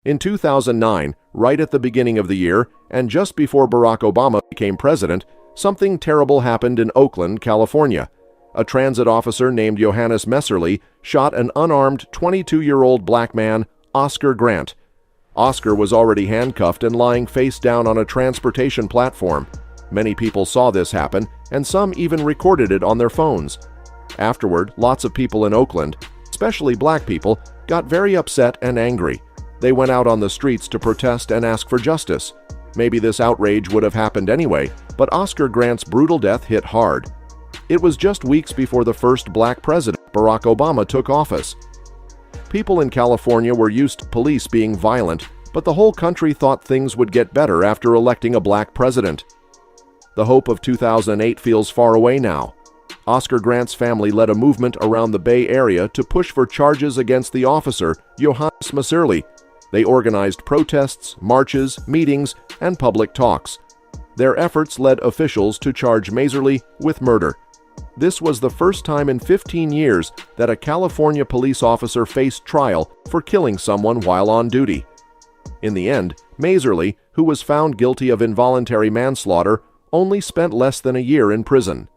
In 2009, right at the beginning of the year, and just before Barack Obama became president, something terrible happened in Oakland, California. A transit officer named Johannes Messerly shot an unarmed 22-year-old black man, Oscar Grant. Oscar was already handcuffed and lying face down on a transportation platform. Many people saw this happen, and some even recorded it on their phones. Afterward, lots of people in Oakland, especially black people, got very upset and angry. They went out on the streets to protest and ask for justice. Maybe this outrage would have happened anyway, but Oscar Grant's brutal death hit hard. It was just weeks before the first black president, Barack Obama, took office. People in California were used to police being violent, but the whole country thought things would get better after electing a black president. The hope of 2008 feels far away now. Oscar Grant's family led a movement around the Bay Area to push for charges against the officer, Johannes Messerly. They organized protests, marches, meetings, and public talks. Their efforts led officials to charge Messerly with murder. This was the first time in 15 years that a California police officer faced trial for killing someone while on duty. In the end, Messerly, who was found guilty of involuntary manslaughter, only spent less than a year in prison.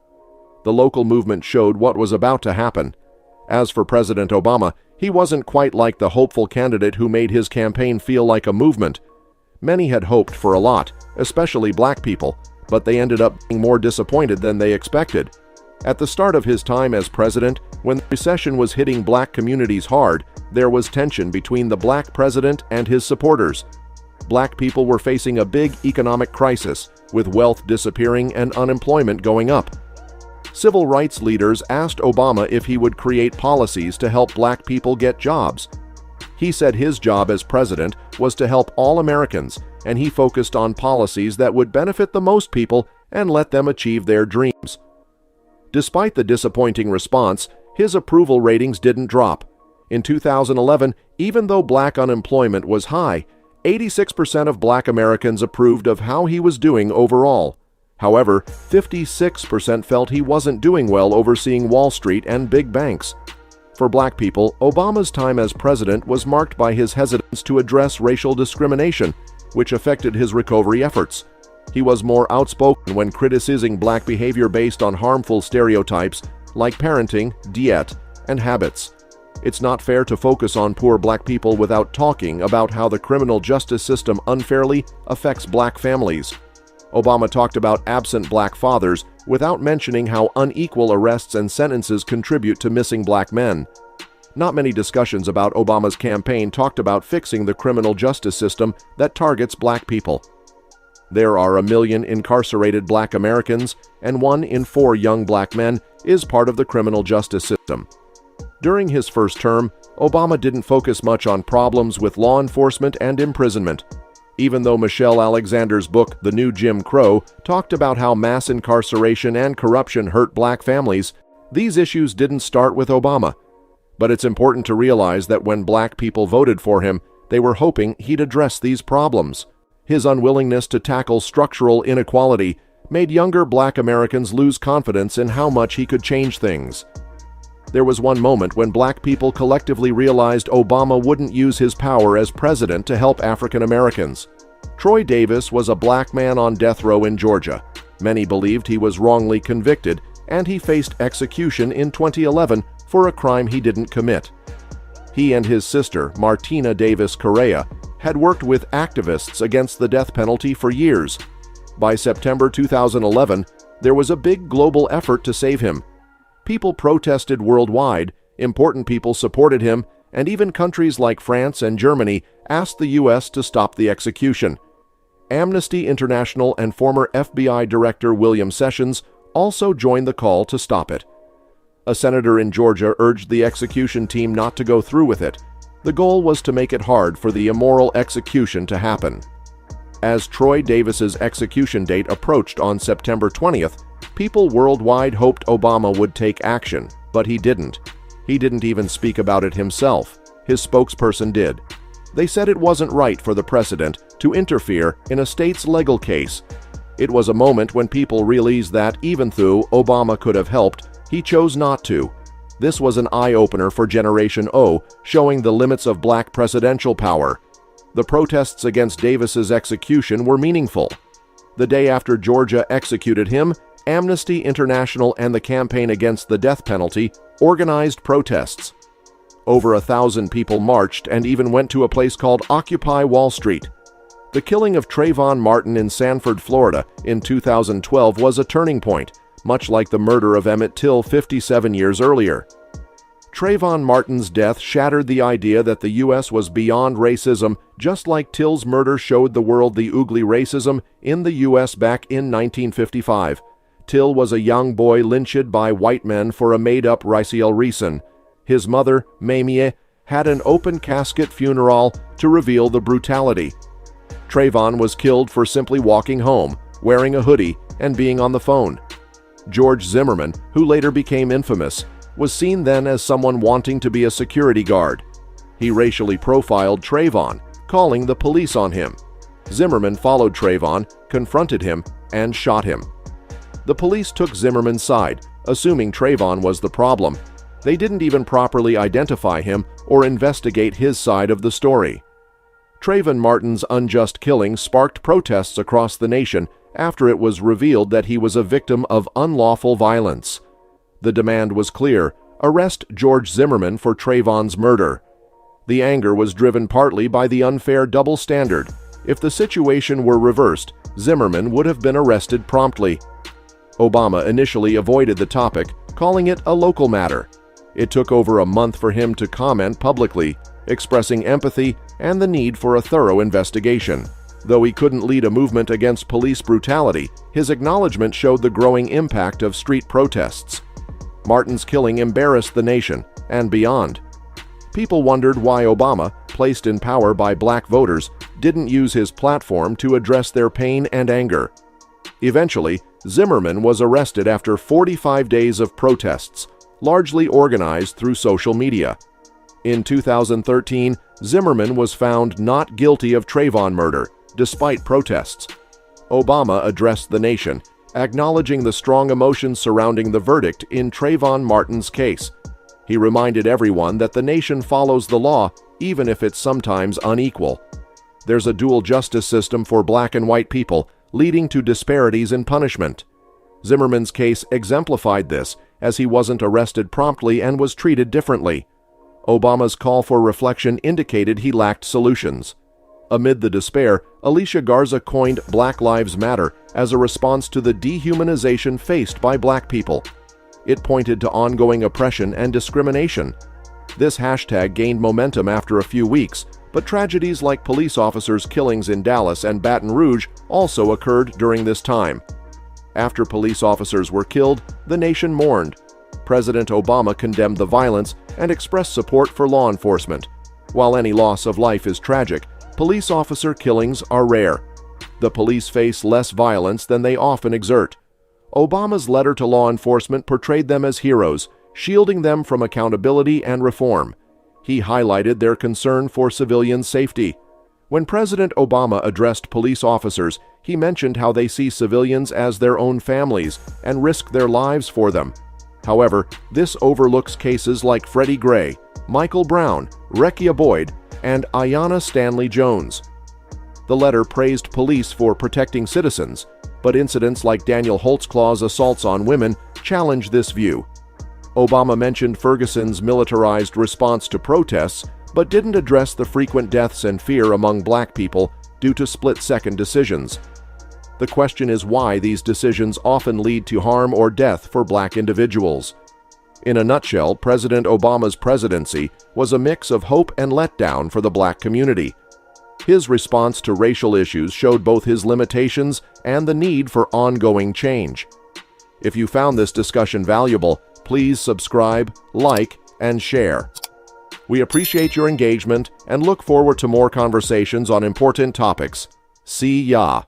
The local movement showed what was about to happen. As for President Obama, he wasn't quite like the hopeful candidate who made his campaign feel like a movement. Many had hoped for a lot, especially black people, but they ended up being more disappointed than they expected. At the start of his time as president, when the recession was hitting black communities hard, there was tension between the black president and his supporters. Black people were facing a big economic crisis, with wealth disappearing and unemployment going up. Civil rights leaders asked Obama if he would create policies to help black people get jobs. He said his job as president was to help all Americans, and he focused on policies that would benefit the most people and let them achieve their dreams. Despite the disappointing response, his approval ratings didn't drop. In 2011, even though black unemployment was high, 86% of black Americans approved of how he was doing overall. However, 56% felt he wasn't doing well overseeing Wall Street and big banks. For black people, Obama's time as president was marked by his hesitance to address racial discrimination, which affected his recovery efforts. He was more outspoken when criticizing black behavior based on harmful stereotypes like parenting, diet, and habits. It's not fair to focus on poor black people without talking about how the criminal justice system unfairly affects black families. Obama talked about absent black fathers without mentioning how unequal arrests and sentences contribute to missing black men. Not many discussions about Obama's campaign talked about fixing the criminal justice system that targets black people. There are 1 million incarcerated black Americans, and 1 in 4 young black men is part of the criminal justice system. During his first term, Obama didn't focus much on problems with law enforcement and imprisonment. Even though Michelle Alexander's book, The New Jim Crow, talked about how mass incarceration and corruption hurt black families, these issues didn't start with Obama. But it's important to realize that when black people voted for him, they were hoping he'd address these problems. His unwillingness to tackle structural inequality made younger black Americans lose confidence in how much he could change things. There was one moment when black people collectively realized Obama wouldn't use his power as president to help African Americans. Troy Davis was a black man on death row in Georgia. Many believed he was wrongly convicted, and he faced execution in 2011 for a crime he didn't commit. He and his sister, Martina Davis Correa, had worked with activists against the death penalty for years. By September 2011, there was a big global effort to save him. People protested worldwide, important people supported him, and even countries like France and Germany asked the U.S. to stop the execution. Amnesty International and former FBI Director William Sessions also joined the call to stop it. A senator in Georgia urged the execution team not to go through with it. The goal was to make it hard for the immoral execution to happen. As Troy Davis's execution date approached on September 20th, people worldwide hoped Obama would take action, but he didn't. He didn't even speak about it himself. His spokesperson did. They said it wasn't right for the president to interfere in a state's legal case. It was a moment when people realized that even though Obama could have helped, he chose not to. This was an eye-opener for Generation O, showing the limits of black presidential power. The protests against Davis's execution were meaningful. The day after Georgia executed him, Amnesty International and the Campaign Against the Death Penalty organized protests. Over 1,000 people marched and even went to a place called Occupy Wall Street. The killing of Trayvon Martin in Sanford, Florida in 2012 was a turning point, much like the murder of Emmett Till 57 years earlier. Trayvon Martin's death shattered the idea that the U.S. was beyond racism, just like Till's murder showed the world the ugly racism in the U.S. back in 1955. Till was a young boy lynched by white men for a made-up racial reason. His mother, Mamie, had an open casket funeral to reveal the brutality. Trayvon was killed for simply walking home, wearing a hoodie, and being on the phone. George Zimmerman, who later became infamous, was seen then as someone wanting to be a security guard. He racially profiled Trayvon, calling the police on him. Zimmerman followed Trayvon, confronted him, and shot him. The police took Zimmerman's side, assuming Trayvon was the problem. They didn't even properly identify him or investigate his side of the story. Trayvon Martin's unjust killing sparked protests across the nation after it was revealed that he was a victim of unlawful violence. The demand was clear: arrest George Zimmerman for Trayvon's murder. The anger was driven partly by the unfair double standard. If the situation were reversed, Zimmerman would have been arrested promptly. Obama initially avoided the topic, calling it a local matter. It took over a month for him to comment publicly, expressing empathy and the need for a thorough investigation. Though he couldn't lead a movement against police brutality, his acknowledgement showed the growing impact of street protests. Martin's killing embarrassed the nation and beyond. People wondered why Obama, placed in power by black voters, didn't use his platform to address their pain and anger. Eventually, Zimmerman was arrested after 45 days of protests, largely organized through social media. In 2013, Zimmerman was found not guilty of Trayvon murder, despite protests. Obama addressed the nation, acknowledging the strong emotions surrounding the verdict in Trayvon Martin's case. He reminded everyone that the nation follows the law, even if it's sometimes unequal. There's a dual justice system for black and white people, leading to disparities in punishment. Zimmerman's case exemplified this, as he wasn't arrested promptly and was treated differently. Obama's call for reflection indicated he lacked solutions. Amid the despair, Alicia Garza coined Black Lives Matter as a response to the dehumanization faced by black people. It pointed to ongoing oppression and discrimination. This hashtag gained momentum after a few weeks, but tragedies like police officers' killings in Dallas and Baton Rouge also occurred during this time. After police officers were killed, the nation mourned. President Obama condemned the violence and expressed support for law enforcement. While any loss of life is tragic, police officer killings are rare. The police face less violence than they often exert. Obama's letter to law enforcement portrayed them as heroes, shielding them from accountability and reform. He highlighted their concern for civilian safety. When President Obama addressed police officers, he mentioned how they see civilians as their own families and risk their lives for them. However, this overlooks cases like Freddie Gray, Michael Brown, Rekia Boyd, and Ayanna Stanley Jones. The letter praised police for protecting citizens, but incidents like Daniel Holtzclaw's assaults on women challenged this view. Obama mentioned Ferguson's militarized response to protests, but didn't address the frequent deaths and fear among black people due to split-second decisions. The question is why these decisions often lead to harm or death for black individuals. In a nutshell, President Obama's presidency was a mix of hope and letdown for the black community. His response to racial issues showed both his limitations and the need for ongoing change. If you found this discussion valuable, please subscribe, like, and share. We appreciate your engagement and look forward to more conversations on important topics. See ya!